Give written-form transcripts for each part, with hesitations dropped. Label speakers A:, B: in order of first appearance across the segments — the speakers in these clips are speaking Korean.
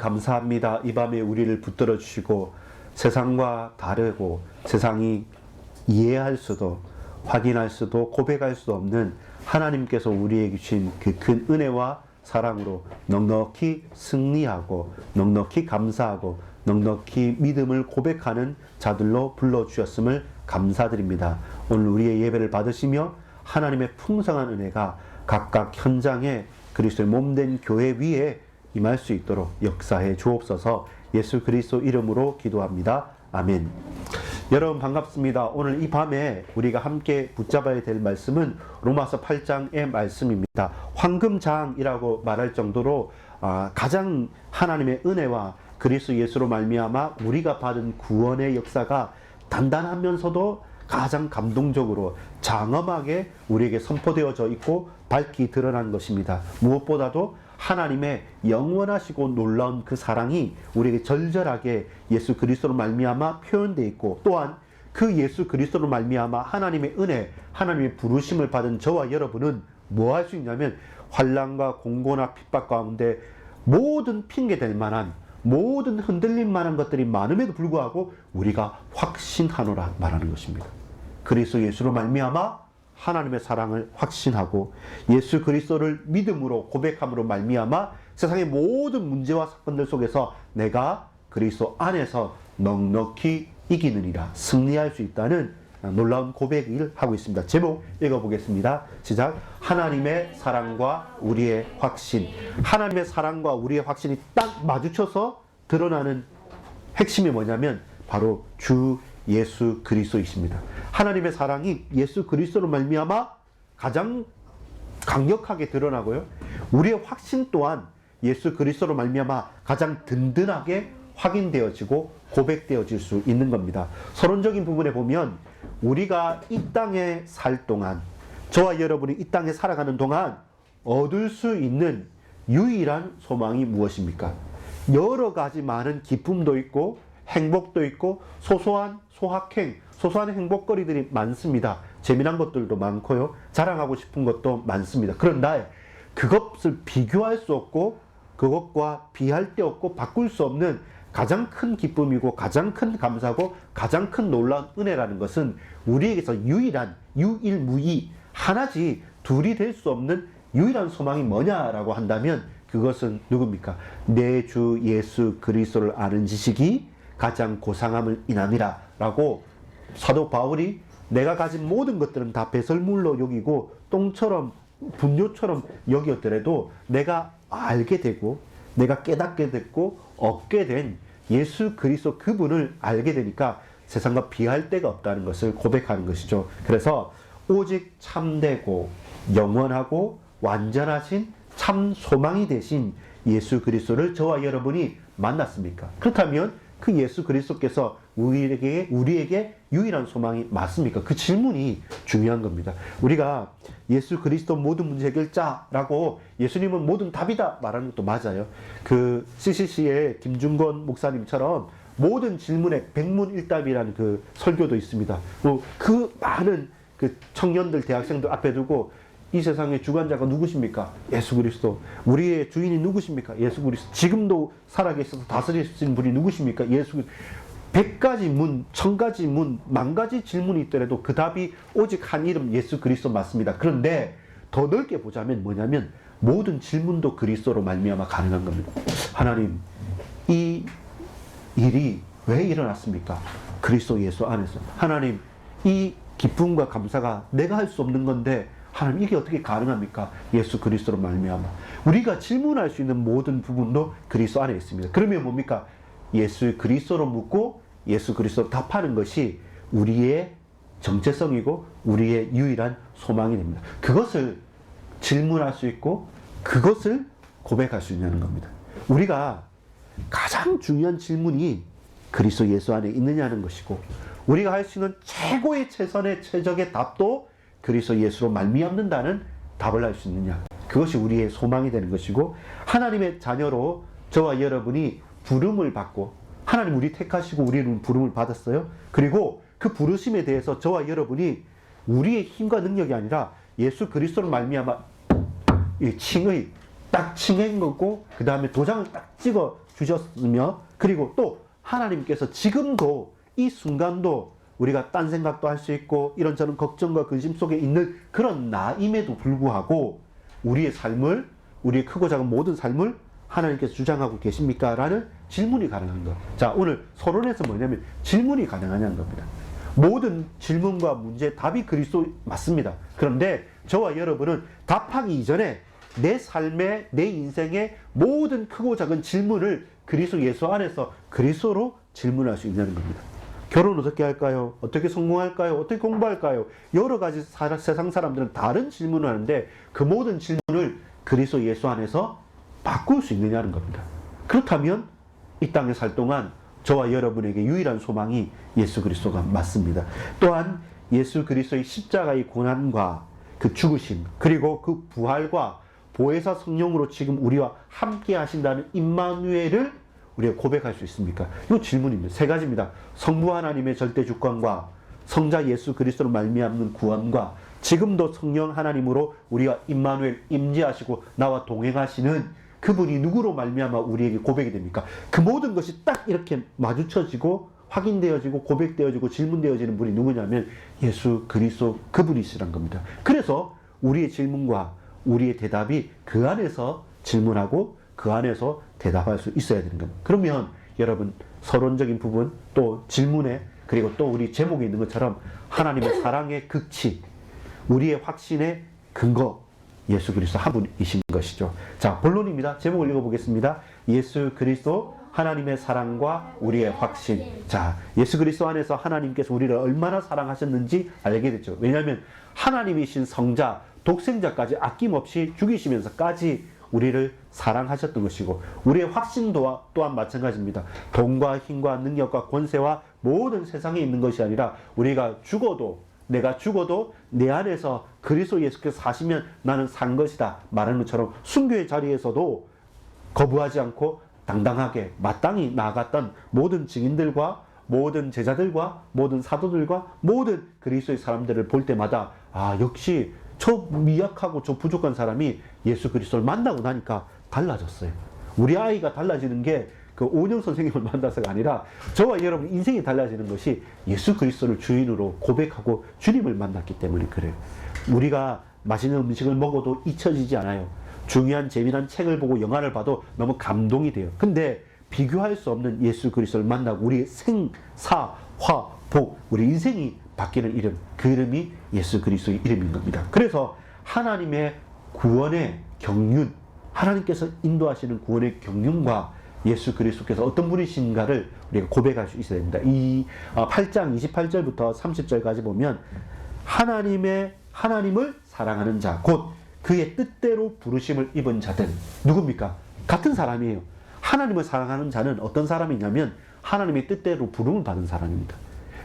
A: 감사합니다. 이 밤에 우리를 붙들어 주시고 세상과 다르고 세상이 이해할 수도 확인할 수도 고백할 수도 없는 하나님께서 우리에게 주신 그 큰 은혜와 사랑으로 넉넉히 승리하고 넉넉히 감사하고 넉넉히 믿음을 고백하는 자들로 불러주셨음을 감사드립니다. 오늘 우리의 예배를 받으시며 하나님의 풍성한 은혜가 각각 현장에 그리스도의 몸된 교회 위에 임할 수 있도록 역사해 주옵소서. 예수 그리스도 이름으로 기도합니다. 아멘. 여러분 반갑습니다. 오늘 이 밤에 우리가 함께 붙잡아야 될 말씀은 로마서 8장의 말씀입니다. 황금장이라고 말할 정도로 가장 하나님의 은혜와 그리스도 예수로 말미암아 우리가 받은 구원의 역사가 단단하면서도 가장 감동적으로 장엄하게 우리에게 선포되어져 있고 밝히 드러난 것입니다. 무엇보다도 하나님의 영원하시고 놀라운 그 사랑이 우리에게 절절하게 예수 그리스도로 말미암아 표현되어 있고, 또한 그 예수 그리스도로 말미암아 하나님의 은혜, 하나님의 부르심을 받은 저와 여러분은 뭐 할 수 있냐면 환난과 공고나 핍박 가운데 모든 핑계될 만한 모든 흔들릴 만한 것들이 많음에도 불구하고 우리가 확신하노라 말하는 것입니다. 그리스도 예수로 말미암아 하나님의 사랑을 확신하고 예수 그리스도를 믿음으로 고백함으로 말미암아 세상의 모든 문제와 사건들 속에서 내가 그리스도 안에서 넉넉히 이기느니라, 승리할 수 있다는 놀라운 고백을 하고 있습니다. 제목 읽어보겠습니다. 시작. 하나님의 사랑과 우리의 확신. 하나님의 사랑과 우리의 확신이 딱 마주쳐서 드러나는 핵심이 뭐냐면 바로 주 예수 그리스도이십니다. 하나님의 사랑이 예수 그리스도로 말미암아 가장 강력하게 드러나고요, 우리의 확신 또한 예수 그리스도로 말미암아 가장 든든하게 확인되어지고 고백되어질 수 있는 겁니다. 서론적인 부분에 보면 우리가 이 땅에 살 동안, 저와 여러분이 이 땅에 살아가는 동안 얻을 수 있는 유일한 소망이 무엇입니까? 여러 가지 많은 기쁨도 있고 행복도 있고 소소한 소확행, 소소한 행복거리들이 많습니다. 재미난 것들도 많고요, 자랑하고 싶은 것도 많습니다. 그런데 그것을 비교할 수 없고 그것과 비할 데 없고 바꿀 수 없는 가장 큰 기쁨이고 가장 큰 감사고 가장 큰 놀라운 은혜라는 것은 우리에게서 유일한, 유일무이, 하나지 둘이 될 수 없는 유일한 소망이 뭐냐라고 한다면 그것은 누굽니까? 내 주 예수 그리스도를 아는 지식이 가장 고상함을 인함이라 라고 사도 바울이 내가 가진 모든 것들은 다 배설물로 여기고 똥처럼 분뇨처럼 여겼더라도 내가 알게 되고 내가 깨닫게 됐고 얻게 된 예수 그리스도 그분을 알게 되니까 세상과 비할 데가 없다는 것을 고백하는 것이죠. 그래서 오직 참되고 영원하고 완전하신 참 소망이 되신 예수 그리스도를 저와 여러분이 만났습니까? 그렇다면 그 예수 그리스도께서 우리에게 유일한 소망이 맞습니까? 그 질문이 중요한 겁니다. 우리가 예수 그리스도 모든 문제 해결자라고 예수님은 모든 답이다 말하는 것도 맞아요. 그 CCC의 김중건 목사님처럼 모든 질문에 백문일답이라는 그 설교도 있습니다. 그 많은 그 청년들, 대학생들 앞에 두고 이 세상의 주관자가 누구십니까? 예수 그리스도. 우리의 주인이 누구십니까? 예수 그리스도. 지금도 살아계셔서 다스리신 분이 누구십니까? 예수 그리스도. 100가지 문, 1000가지 문, 10,000가지 질문이 있더라도 그 답이 오직 한 이름 예수 그리스도 맞습니다. 그런데 더 넓게 보자면 뭐냐면 모든 질문도 그리스도로 말미암아 가능한 겁니다. 하나님, 이 일이 왜 일어났습니까? 그리스도 예수 안에서. 하나님, 이 기쁨과 감사가 내가 할 수 없는 건데 하나님 이게 어떻게 가능합니까? 예수 그리스도로 말미암아. 우리가 질문할 수 있는 모든 부분도 그리스도 안에 있습니다. 그러면 뭡니까? 예수 그리스도로 묻고 예수 그리스도로 답하는 것이 우리의 정체성이고 우리의 유일한 소망이 됩니다. 그것을 질문할 수 있고 그것을 고백할 수 있는 겁니다. 우리가 가장 중요한 질문이 그리스도 예수 안에 있느냐는 것이고, 우리가 할 수 있는 최고의 최선의 최적의 답도 그리스도 예수로 말미암는다는 답을 할 수 있느냐, 그것이 우리의 소망이 되는 것이고, 하나님의 자녀로 저와 여러분이 부름을 받고 하나님 우리 택하시고 우리는 부름을 받았어요. 그리고 그 부르심에 대해서 저와 여러분이 우리의 힘과 능력이 아니라 예수 그리스도로 말미암아 이 칭의 딱 칭한 거고 그 다음에 도장을 딱 찍어 주셨으며, 그리고 또 하나님께서 지금도 이 순간도 우리가 딴 생각도 할 수 있고 이런저런 걱정과 근심 속에 있는 그런 나임에도 불구하고 우리의 삶을, 우리의 크고 작은 모든 삶을 하나님께서 주장하고 계십니까? 라는 질문이 가능한 것. 자, 오늘 서론에서 뭐냐면 질문이 가능하냐는 겁니다. 모든 질문과 문제 답이 그리스도 맞습니다. 그런데 저와 여러분은 답하기 이전에 내 삶의, 내 인생의 모든 크고 작은 질문을 그리스도 예수 안에서 그리스도로 질문할 수 있냐는 겁니다. 결혼 어떻게 할까요? 어떻게 성공할까요? 어떻게 공부할까요? 여러 가지 세상 사람들은 다른 질문을 하는데 그 모든 질문을 그리스도 예수 안에서 바꿀 수 있느냐는 겁니다. 그렇다면 이 땅에 살 동안 저와 여러분에게 유일한 소망이 예수 그리스도가 맞습니다. 또한 예수 그리스도의 십자가의 고난과 그 죽으심, 그리고 그 부활과 보혜사 성령으로 지금 우리와 함께 하신다는 임마누엘을 우리가 고백할 수 있습니까? 이 질문입니다. 세 가지입니다. 성부 하나님의 절대 주권과 성자 예수 그리스도로 말미암는 구원과 지금도 성령 하나님으로 우리와 임마누엘 임재하시고 나와 동행하시는 그분이 누구로 말미암아 우리에게 고백이 됩니까? 그 모든 것이 딱 이렇게 마주쳐지고 확인되어지고 고백되어지고 질문되어지는 분이 누구냐면 예수 그리스도 그분이시란 겁니다. 그래서 우리의 질문과 우리의 대답이 그 안에서 질문하고 그 안에서 대답할 수 있어야 되는 겁니다. 그러면 여러분 서론적인 부분 또 질문에 그리고 또 우리 제목에 있는 것처럼 하나님의 사랑의 극치, 우리의 확신의 근거 예수 그리스도 한 분이신 것이죠. 자, 본론입니다. 제목을 읽어보겠습니다. 예수 그리스도 하나님의 사랑과 우리의 확신. 자, 예수 그리스도 안에서 하나님께서 우리를 얼마나 사랑하셨는지 알게 됐죠. 왜냐하면 하나님이신 성자, 독생자까지 아낌없이 죽이시면서까지 우리를 사랑하셨던 것이고 우리의 확신도 또한 마찬가지입니다. 돈과 힘과 능력과 권세와 모든 세상에 있는 것이 아니라 우리가 죽어도 내가 죽어도 내 안에서 그리스도 예수께서 사시면 나는 산 것이다 말하는 것처럼 순교의 자리에서도 거부하지 않고 당당하게 마땅히 나아갔던 모든 증인들과 모든 제자들과 모든 사도들과 모든 그리스도의 사람들을 볼 때마다 아 역시 저 미약하고 저 부족한 사람이 예수 그리스도를 만나고 나니까 달라졌어요. 우리 아이가 달라지는 게 그 오은영 선생님을 만나서가 아니라 저와 여러분 인생이 달라지는 것이 예수 그리스도를 주인으로 고백하고 주님을 만났기 때문에 그래요. 우리가 맛있는 음식을 먹어도 잊혀지지 않아요. 중요한 재미난 책을 보고 영화를 봐도 너무 감동이 돼요. 근데 비교할 수 없는 예수 그리스도를 만나고 우리의 생, 사, 화, 복, 우리 인생이 바뀌는 이름, 그 이름이 예수 그리스도의 이름인 겁니다. 그래서 하나님의 구원의 경륜, 하나님께서 인도하시는 구원의 경륜과 예수 그리스도께서 어떤 분이신가를 우리가 고백할 수 있어야 됩니다. 이 8장 28절부터 30절까지 보면 하나님을 사랑하는 자, 곧 그의 뜻대로 부르심을 입은 자들. 누굽니까? 같은 사람이에요. 하나님을 사랑하는 자는 어떤 사람이냐면 하나님의 뜻대로 부름을 받은 사람입니다.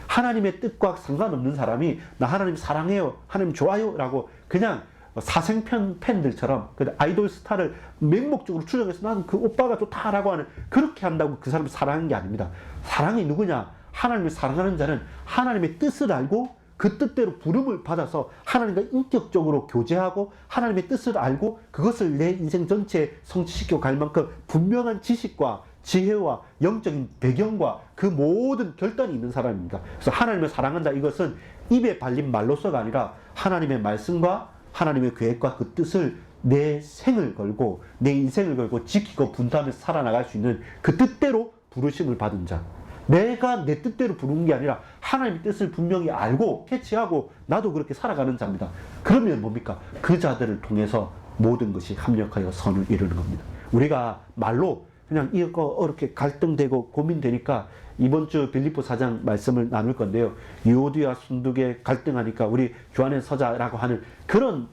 A: 하나님의 뜻과 상관없는 사람이 나 하나님 사랑해요, 하나님 좋아요 라고 그냥 사생팬 팬들처럼 아이돌 스타를 맹목적으로 추정해서 나는 그 오빠가 좋다라고 하는 그렇게 한다고 그 사람을 사랑하는 게 아닙니다. 사랑이 누구냐? 하나님을 사랑하는 자는 하나님의 뜻을 알고 그 뜻대로 부름을 받아서 하나님과 인격적으로 교제하고 하나님의 뜻을 알고 그것을 내 인생 전체에 성취시켜 갈 만큼 분명한 지식과 지혜와 영적인 배경과 그 모든 결단이 있는 사람입니다. 그래서 하나님을 사랑한다 이것은 입에 발린 말로서가 아니라 하나님의 말씀과 하나님의 계획과 그 뜻을 내 생을 걸고 내 인생을 걸고 지키고 분투하면서 살아나갈 수 있는 그 뜻대로 부르심을 받은 자. 내가 내 뜻대로 부르는 게 아니라 하나님의 뜻을 분명히 알고 캐치하고 나도 그렇게 살아가는 자입니다. 그러면 뭡니까? 그 자들을 통해서 모든 것이 합력하여 선을 이루는 겁니다. 우리가 말로 그냥 이거 이렇게 갈등되고 고민되니까 이번 주 빌립보 4장 말씀을 나눌 건데요. 유오디와 순두계 갈등하니까 우리 교환에 서자라고 하는 그런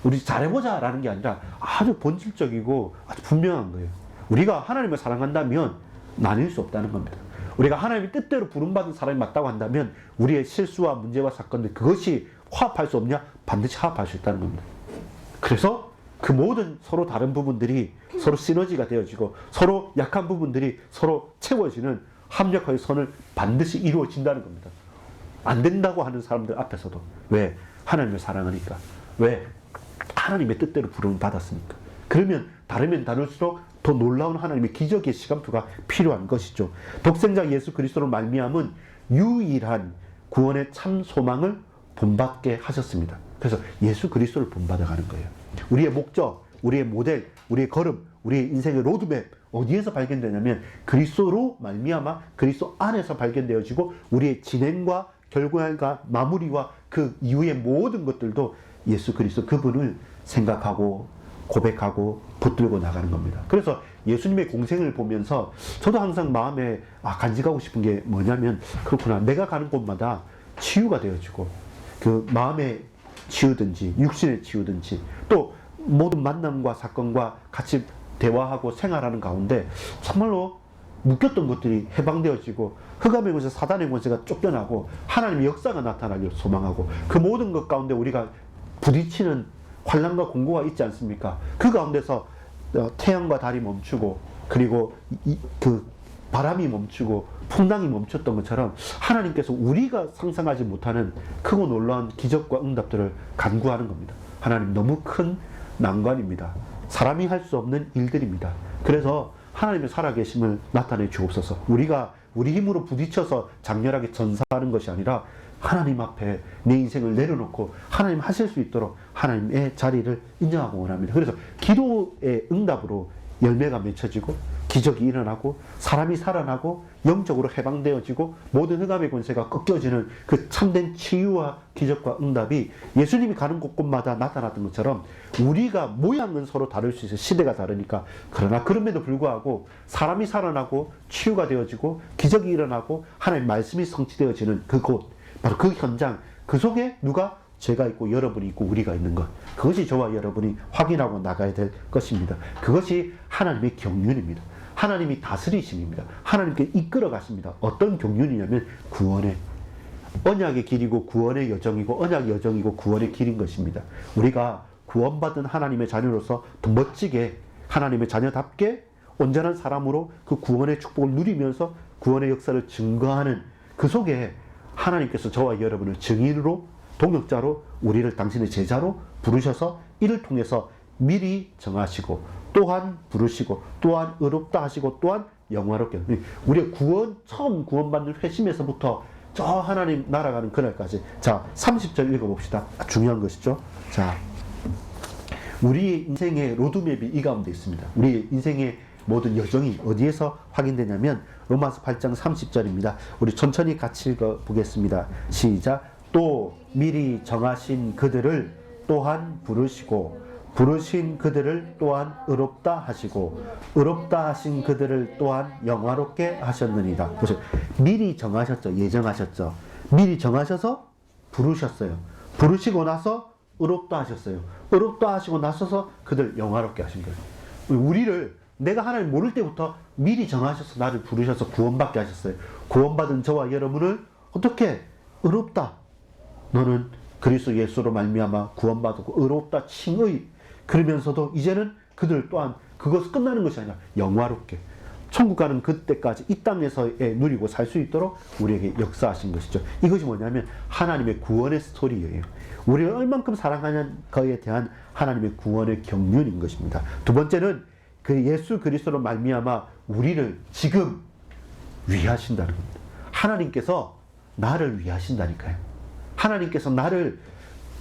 A: 우리 잘해보자라는 게 아니라 아주 본질적이고 아주 분명한 거예요. 우리가 하나님을 사랑한다면 나뉠 수 없다는 겁니다. 우리가 하나님의 뜻대로 부름받은 사람이 맞다고 한다면 우리의 실수와 문제와 사건들 그것이 화합할 수 없냐? 반드시 화합할 수 있다는 겁니다. 그래서 그 모든 서로 다른 부분들이 서로 시너지가 되어지고 서로 약한 부분들이 서로 채워지는 합력의 선을 반드시 이루어진다는 겁니다. 안 된다고 하는 사람들 앞에서도. 왜? 하나님을 사랑하니까. 왜? 하나님의 뜻대로 부름을 받았으니까. 그러면 다르면 다를수록 더 놀라운 하나님의 기적의 시간표가 필요한 것이죠. 독생자 예수 그리스도로 말미암은 유일한 구원의 참 소망을 본받게 하셨습니다. 그래서 예수 그리스도를 본받아가는 거예요. 우리의 목적, 우리의 모델, 우리의 걸음, 우리의 인생의 로드맵 어디에서 발견되냐면 그리스도로 말미암아 그리스도 안에서 발견되어지고 우리의 진행과 결과가 마무리와 그 이후의 모든 것들도 예수 그리스도 그분을 생각하고 고백하고 붙들고 나가는 겁니다. 그래서 예수님의 공생을 보면서 저도 항상 마음에 간직하고 싶은 게 뭐냐면 그렇구나, 내가 가는 곳마다 치유가 되어지고 그 마음의 치유든지 육신의 치유든지 또 모든 만남과 사건과 같이 대화하고 생활하는 가운데 정말로 묶였던 것들이 해방되어지고 흑암의 권세, 사단의 권세가 쫓겨나고 하나님의 역사가 나타나길 소망하고 그 모든 것 가운데 우리가 부딪히는 환난과 공고가 있지 않습니까? 그 가운데서 태양과 달이 멈추고 그리고 그 바람이 멈추고 풍랑이 멈췄던 것처럼 하나님께서 우리가 상상하지 못하는 크고 놀라운 기적과 응답들을 간구하는 겁니다. 하나님 너무 큰 난관입니다. 사람이 할 수 없는 일들입니다. 그래서 하나님의 살아계심을 나타내 주옵소서. 우리가 우리 힘으로 부딪혀서 장렬하게 전사하는 것이 아니라 하나님 앞에 내 인생을 내려놓고 하나님 하실 수 있도록 하나님의 자리를 인정하고 원합니다. 그래서 기도의 응답으로 열매가 맺혀지고 기적이 일어나고 사람이 살아나고 영적으로 해방되어지고 모든 흑암의 권세가 꺾여지는 그 참된 치유와 기적과 응답이 예수님이 가는 곳곳마다 나타났던 것처럼 우리가 모양은 서로 다를 수 있어요. 시대가 다르니까. 그러나 그럼에도 불구하고 사람이 살아나고 치유가 되어지고 기적이 일어나고 하나님의 말씀이 성취되어지는 그곳, 바로 그 현장, 그 속에 누가? 제가 있고 여러분이 있고 우리가 있는 것. 그것이 저와 여러분이 확인하고 나가야 될 것입니다. 그것이 하나님의 경륜입니다. 하나님이 다스리심입니다. 하나님께 이끌어 가십니다. 어떤 경륜이냐면 구원의 언약의 길이고 구원의 여정이고 언약의 여정이고 구원의 길인 것입니다. 우리가 구원받은 하나님의 자녀로서 더 멋지게 하나님의 자녀답게 온전한 사람으로 그 구원의 축복을 누리면서 구원의 역사를 증거하는 그 속에 하나님께서 저와 여러분을 증인으로 동역자로 우리를 당신의 제자로 부르셔서 이를 통해서 미리 정하시고 또한 부르시고 또한 의롭다 하시고 또한 영화롭게 우리의 구원 처음 구원받는 회심에서부터 저 하나님 날아가는 그날까지. 자 30절 읽어봅시다. 중요한 것이죠. 자 우리의 인생의 로드맵이 이 가운데 있습니다. 우리의 인생의 모든 여정이 어디에서 확인되냐면 로마서 8장 30절입니다. 우리 천천히 같이 읽어보겠습니다. 시작. 또 미리 정하신 그들을 또한 부르시고 부르신 그들을 또한 의롭다 하시고 의롭다 하신 그들을 또한 영화롭게 하셨느니라. 보세요. 미리 정하셨죠. 예정하셨죠. 미리 정하셔서 부르셨어요. 부르시고 나서 의롭다 하셨어요. 의롭다 하시고 나서서 그들 영화롭게 하신 거예요. 우리를 내가 하나님 모를 때부터 미리 정하셔서 나를 부르셔서 구원받게 하셨어요. 구원받은 저와 여러분을 어떻게? 의롭다. 너는 그리스도 예수로 말미암아 구원받았고 의롭다 칭의. 그러면서도 이제는 그들 또한 그것이 끝나는 것이 아니라 영화롭게 천국 가는 그때까지 이 땅에서의 누리고 살 수 있도록 우리에게 역사하신 것이죠. 이것이 뭐냐면 하나님의 구원의 스토리예요. 우리를 얼만큼 사랑하는 것에 대한 하나님의 구원의 경륜인 것입니다. 두 번째는 그 예수 그리스도로 말미암아 우리를 지금 위하신다는 겁니다. 하나님께서 나를 위하신다니까요. 하나님께서 나를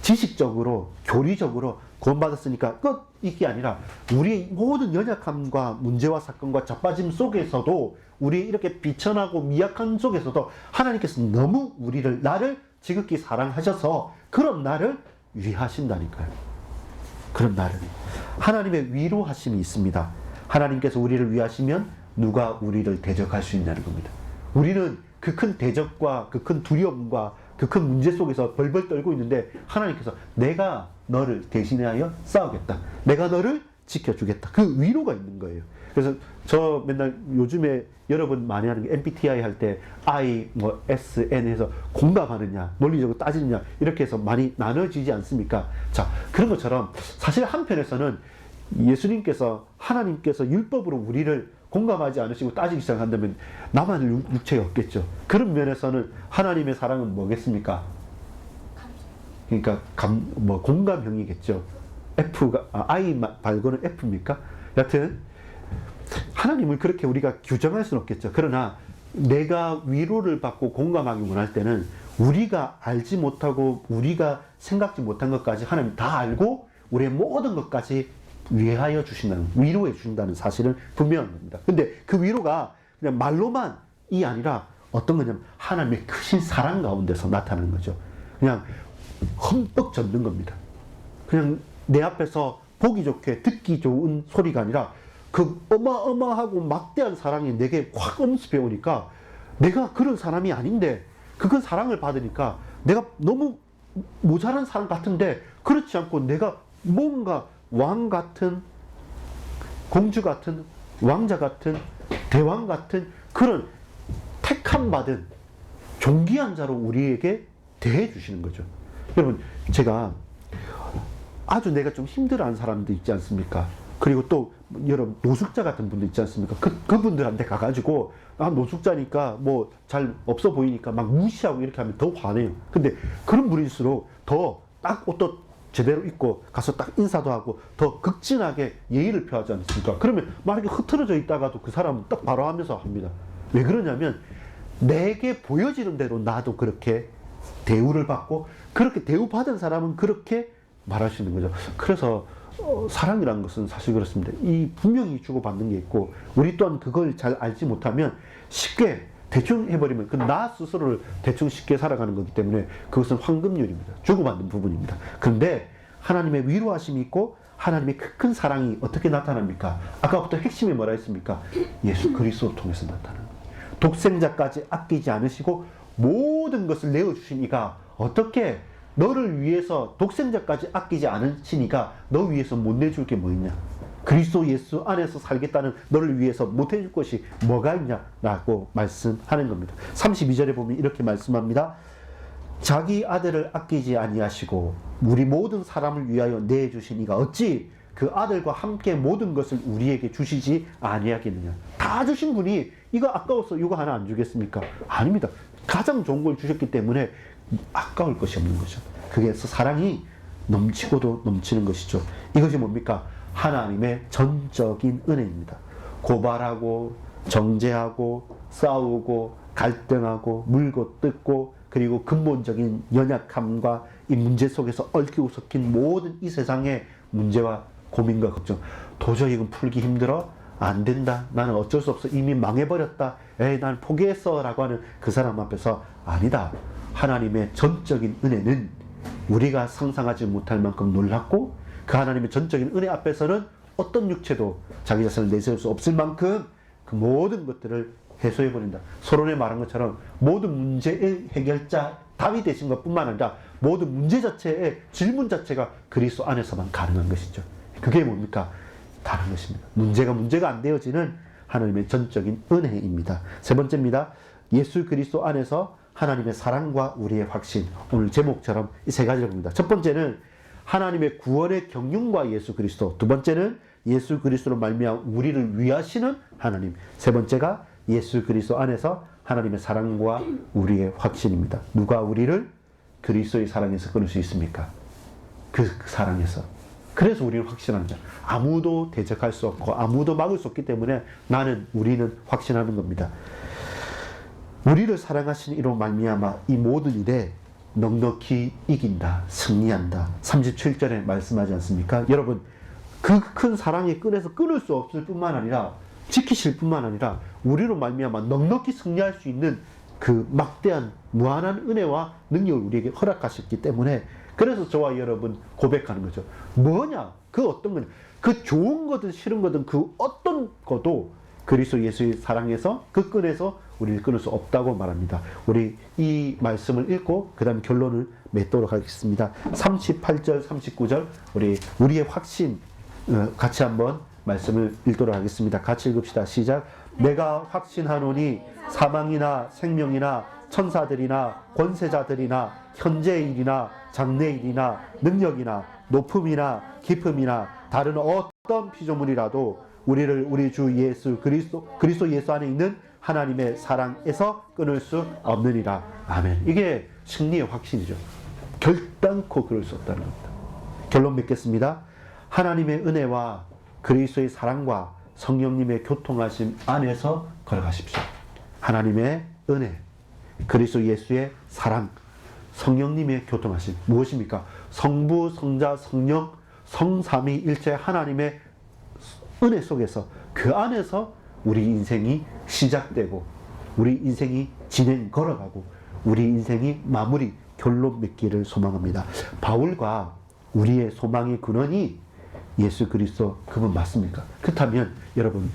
A: 지식적으로 교리적으로 구원받았으니까 끝! 이게 아니라 우리의 모든 연약함과 문제와 사건과 자빠짐 속에서도 우리 이렇게 비천하고 미약한 속에서도 하나님께서 너무 나를 지극히 사랑하셔서 그런 나를 위하신다니까요. 그런 나를. 하나님의 위로하심이 있습니다. 하나님께서 우리를 위하시면 누가 우리를 대적할 수 있냐는 겁니다. 우리는 그 큰 대적과 그 큰 두려움과 그 큰 문제 속에서 벌벌 떨고 있는데 하나님께서 내가 너를 대신하여 싸우겠다. 내가 너를 지켜주겠다. 그 위로가 있는 거예요. 그래서 저 맨날 요즘에 여러분 많이 하는 게 MBTI 할 때 I, S, N 해서 공감하느냐, 논리적으로 따지느냐 이렇게 해서 많이 나눠지지 않습니까? 자, 그런 것처럼 사실 한편에서는 예수님께서 하나님께서 율법으로 우리를 공감하지 않으시고 따지기 시작한다면 나만 육체가 없겠죠. 그런 면에서는 하나님의 사랑은 뭐겠습니까? 그러니까 공감형이겠죠. F가 I 말고는 F입니까? 여튼 하나님을 그렇게 우리가 규정할 수는 없겠죠. 그러나 내가 위로를 받고 공감하기 원할 때는 우리가 알지 못하고 우리가 생각지 못한 것까지 하나님 다 알고 우리의 모든 것까지 위하여 주신다는, 위로해 주신다는 사실은 분명한 겁니다. 근데 그 위로가 그냥 말로만이 아니라 어떤 거냐면 하나님의 크신 사랑 가운데서 나타나는 거죠. 그냥 흠뻑 젖는 겁니다. 그냥 내 앞에서 보기 좋게 듣기 좋은 소리가 아니라 그 어마어마하고 막대한 사랑이 내게 확 엄습해 오니까 내가 그런 사람이 아닌데 그건 사랑을 받으니까 내가 너무 모자란 사람 같은데 그렇지 않고 내가 뭔가 왕 같은, 공주 같은, 왕자 같은, 대왕 같은 그런 택함 받은 존귀한 자로 우리에게 대해 주시는 거죠. 여러분, 제가 아주 내가 좀 힘들어하는 사람도 있지 않습니까? 그리고 또 여러분 노숙자 같은 분도 있지 않습니까? 그분들한테 가가지고 노숙자니까 뭐 잘 없어 보이니까 막 무시하고 이렇게 하면 더 화내요. 근데 그런 분일수록 더 딱 옷도 제대로 입고 가서 딱 인사도 하고 더 극진하게 예의를 표하지 않습니까? 그러면 만약에 흐트러져 있다가도 그 사람은 딱 바로 하면서 합니다. 왜 그러냐면 내게 보여지는 대로 나도 그렇게 대우를 받고 그렇게 대우받은 사람은 그렇게 말할 수 있는 거죠. 그래서 사랑이라는 것은 사실 그렇습니다. 이 분명히 주고받는 게 있고 우리 또한 그걸 잘 알지 못하면 쉽게 대충 해버리면 그 나 스스로를 대충 쉽게 살아가는 거기 때문에 그것은 황금률입니다. 주고받는 부분입니다. 그런데 하나님의 위로하심이 있고 하나님의 큰 사랑이 어떻게 나타납니까? 아까부터 핵심이 뭐라 했습니까? 예수 그리스도를 통해서 나타나는 거예요. 독생자까지 아끼지 않으시고 모든 것을 내어주신 이가 어떻게 너를 위해서 독생자까지 아끼지 않으시니까 너 위해서 못 내줄 게 뭐 있냐? 그리스도 예수 안에서 살겠다는 너를 위해서 못 해줄 것이 뭐가 있냐라고 말씀하는 겁니다. 32절에 보면 이렇게 말씀합니다. 자기 아들을 아끼지 아니하시고 우리 모든 사람을 위하여 내주신 이가 어찌 그 아들과 함께 모든 것을 우리에게 주시지 아니하겠느냐. 다 주신 분이 이거 아까워서 이거 하나 안 주겠습니까? 아닙니다. 가장 좋은 걸 주셨기 때문에 아까울 것이 없는 거죠. 그래서 사랑이 넘치고도 넘치는 것이죠. 이것이 뭡니까? 하나님의 전적인 은혜입니다. 고발하고 정죄하고 싸우고 갈등하고 물고 뜯고 그리고 근본적인 연약함과 이 문제 속에서 얽히고 섞인 모든 이 세상의 문제와 고민과 걱정, 도저히 이건 풀기 힘들어? 안 된다. 나는 어쩔 수 없어. 이미 망해버렸다. 에이, 난 포기했어. 라고 하는 그 사람 앞에서 아니다. 하나님의 전적인 은혜는 우리가 상상하지 못할 만큼 놀랍고 그 하나님의 전적인 은혜 앞에서는 어떤 육체도 자기 자신을 내세울 수 없을 만큼 그 모든 것들을 해소해버린다. 서론에 말한 것처럼 모든 문제의 해결자 답이 되신 것뿐만 아니라 모든 문제 자체의 질문 자체가 그리스도 안에서만 가능한 것이죠. 그게 뭡니까? 다른 것입니다. 문제가 안 되어지는 하나님의 전적인 은혜입니다. 세 번째입니다. 예수 그리스도 안에서 하나님의 사랑과 우리의 확신. 오늘 제목처럼 이 세 가지를 봅니다. 첫 번째는 하나님의 구원의 경륜과 예수 그리스도. 두 번째는 예수 그리스도로 말미암아 우리를 위하시는 하나님. 세 번째가 예수 그리스도 안에서 하나님의 사랑과 우리의 확신입니다. 누가 우리를 그리스도의 사랑에서 끊을 수 있습니까? 그 사랑에서. 그래서 우리는 확신하는 거죠. 아무도 대적할 수 없고 아무도 막을 수 없기 때문에 우리는 확신하는 겁니다. 우리를 사랑하신 이로 말미암아 이 모든 일에 넉넉히 이긴다, 승리한다. 37절에 말씀하지 않습니까? 여러분, 그 큰 사랑의 끈에서 끊을 수 없을 뿐만 아니라 지키실 뿐만 아니라 우리로 말미암아 넉넉히 승리할 수 있는 그 막대한 무한한 은혜와 능력을 우리에게 허락하셨기 때문에 그래서 저와 여러분 고백하는 거죠. 뭐냐? 그 어떤 거냐? 그 좋은 거든 싫은 거든 그 어떤 것도 그리스도 예수의 사랑에서 그 끈에서 우리를 끊을 수 없다고 말합니다. 우리 이 말씀을 읽고 그 다음 결론을 맺도록 하겠습니다. 38절, 39절 우리의 확신 같이 한번 말씀을 읽도록 하겠습니다. 같이 읽읍시다. 시작. 내가 확신하노니 사망이나 생명이나 천사들이나 권세자들이나 현재의 일이나 장래의 일이나 능력이나 높음이나 깊음이나 다른 어떤 피조물이라도 우리를 우리 주 예수 그리스도 예수 안에 있는 하나님의 사랑에서 끊을 수 없느니라. 아멘. 이게 승리의 확신이죠. 결단코 그럴 수 없다는 겁니다. 결론 맺겠습니다. 하나님의 은혜와 그리스도의 사랑과 성령님의 교통하심 안에서 걸어가십시오. 하나님의 은혜, 그리스도 예수의 사랑, 성령님의 교통하심 무엇입니까? 성부, 성자, 성령, 성삼위일체 하나님의 은혜 속에서 그 안에서 우리 인생이 시작되고 우리 인생이 걸어가고 우리 인생이 마무리 결론 맺기를 소망합니다. 바울과 우리의 소망의 근원이 예수 그리스도 그분 맞습니까? 그렇다면 여러분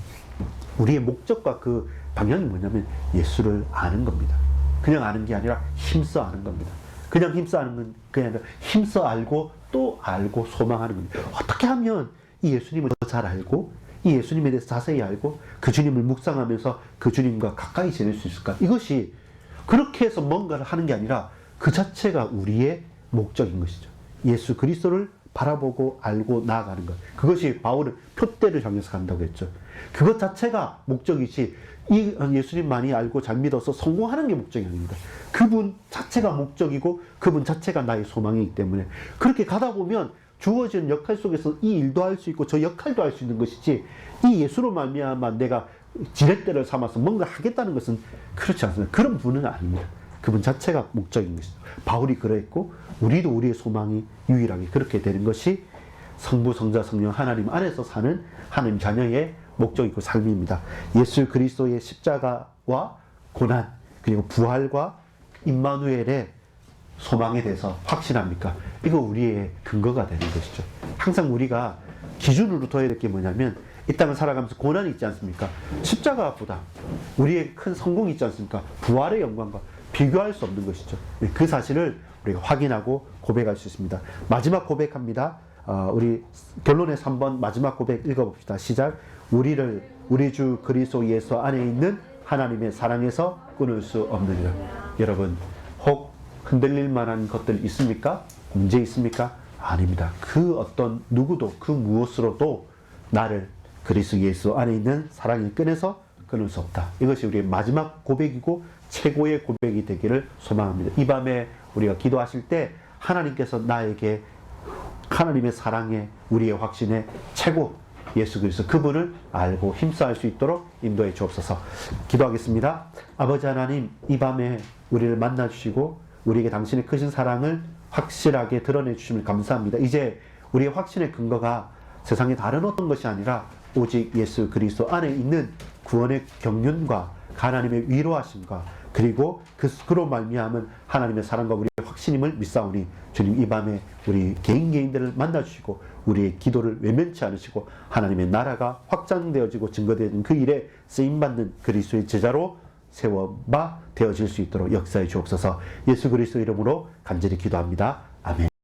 A: 우리의 목적과 그 방향이 뭐냐면 예수를 아는 겁니다. 그냥 아는 게 아니라 힘써 아는 겁니다. 그냥 힘써 아는 건 그냥 아니라 힘써 알고 또 알고 소망하는 겁니다. 어떻게 하면 이 예수님을 더 잘 알고 이 예수님에 대해서 자세히 알고 그 주님을 묵상하면서 그 주님과 가까이 지낼 수 있을까? 이것이 그렇게 해서 뭔가를 하는 게 아니라 그 자체가 우리의 목적인 것이죠. 예수 그리스도를 바라보고 알고 나아가는 것. 그것이 바울은 표대를 향해서 간다고 했죠. 그것 자체가 목적이지 이 예수님 많이 알고 잘 믿어서 성공하는 게 목적이 아닙니다. 그분 자체가 목적이고 그분 자체가 나의 소망이기 때문에 그렇게 가다 보면 주어지는 역할 속에서 이 일도 할 수 있고 저 역할도 할 수 있는 것이지 이 예수로 말미암아 내가 지렛대를 삼아서 뭔가 하겠다는 것은 그렇지 않습니다. 그런 분은 아닙니다. 그분 자체가 목적인 것이죠. 바울이 그랬고 우리도 우리의 소망이 유일하게 그렇게 되는 것이 성부, 성자, 성령 하나님 안에서 사는 하나님 자녀의 목적이고 삶입니다. 예수 그리스도의 십자가와 고난 그리고 부활과 임마누엘의 소망에 대해서 확신합니까? 이거 우리의 근거가 되는 것이죠. 항상 우리가 기준으로 둬야 될 게 뭐냐면 이 땅을 살아가면서 고난이 있지 않습니까? 십자가보다 우리의 큰 성공이 있지 않습니까? 부활의 영광과 비교할 수 없는 것이죠. 그 사실을 우리가 확인하고 고백할 수 있습니다. 마지막 고백합니다. 우리 결론의 3번 마지막 고백 읽어봅시다. 시작. 우리 주 그리스도 예수 안에 있는 하나님의 사랑에서 끊을 수 없느니라. 여러분 혹 흔들릴 만한 것들 있습니까? 문제 있습니까? 아닙니다. 그 어떤 누구도 그 무엇으로도 나를 그리스도 예수 안에 있는 사랑이 끊어서 끊을 수 없다. 이것이 우리의 마지막 고백이고 최고의 고백이 되기를 소망합니다. 이 밤에 우리가 기도하실 때 하나님께서 나에게 하나님의 사랑에 우리의 확신의 최고 예수 그리스도 그분을 알고 힘써할 수 있도록 인도해 주옵소서. 기도하겠습니다. 아버지 하나님 이 밤에 우리를 만나 주시고 우리에게 당신의 크신 사랑을 확실하게 드러내 주심을 감사합니다. 이제 우리의 확신의 근거가 세상의 다른 어떤 것이 아니라 오직 예수 그리스도 안에 있는 구원의 경륜과 하나님의 위로하심과 그리고 그로 말미암은 하나님의 사랑과 우리의 확신임을 믿사오니 주님 이 밤에 우리 개인들을 만나주시고 우리의 기도를 외면치 않으시고 하나님의 나라가 확장되어지고 증거되어진 그 일에 쓰임받는 그리스도의 제자로 세워바 되어질 수 있도록 역사해 주옵소서. 예수 그리스도 이름으로 간절히 기도합니다. 아멘.